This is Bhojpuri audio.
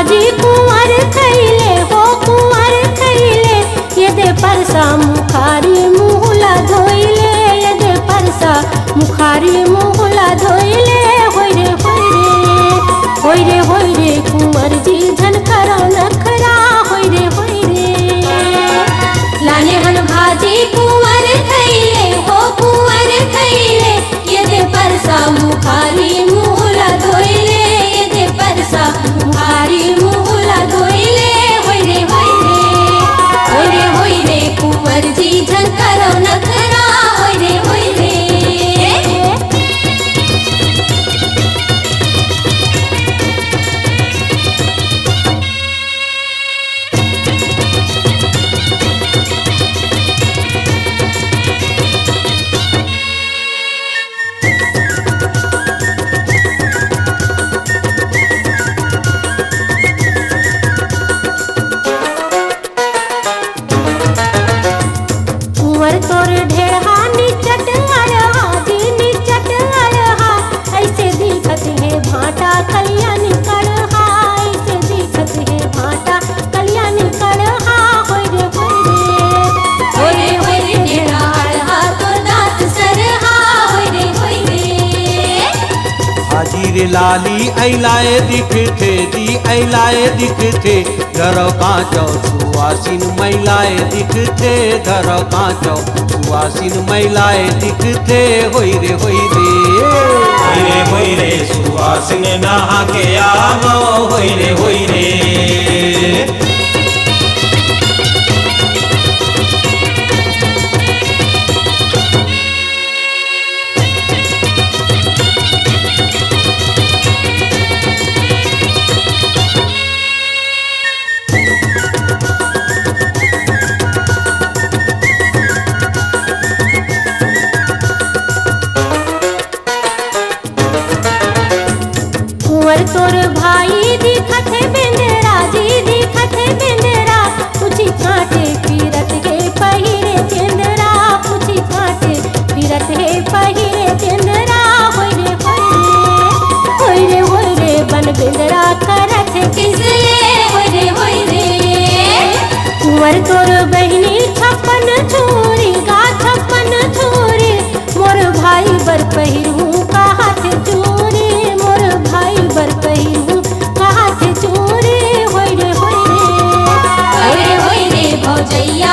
भाजी कुंवर खैले हो कुंवर खैले ये दे परसा मुखारी मुहला धोइले ये दे परसा मुखारी मुहला धोइले होय रे कुंवर जी झनकरा नखरा होय रे लाने हन भाजी कुंवर खैले हो कुंवर खैले ये दे परसा मुखारी मुहला धोइले ये दे परसा मुखारी मुहला धोइले होय रे कुंवर जी झनकरा नखरा होय रे कुंवर तोर ढेरहा निचट अड़हा जी निचट अड़हा ऐसे दिखत है भाटा कलिया निकड़हा ऐसे दिखत है भाटा कलिया निकड़हा होय रे ढेरहा अड़हा तोर दांत सरहा होय रे हाजी रे लाली ऐलाए दिखथे जी ऐलाए दिखथे घर कांचो सुवासिन महिलाए दिखथे घर कांचो सुवासिन महिलाए दिखथे होय रे सुवासिन नहा के आवो होय रे कुंवर तोर भाई दिखत है बेंदरा जी दिखत है बेंदरा पूछी कांटे पीरत के पहिरे केंदरा पूछी कांटे पीरत है पहिरे केंदरा होय रे बन बेंदरा करत किसले होय रे कुंवर तोर बहिनी छप्पन छुरी गा छप्पन छुरी मोर भाई बर पहिरू का हाथ चूरी मोर भाई बर पहिरू का हाथ चूरी होय रे भौजैया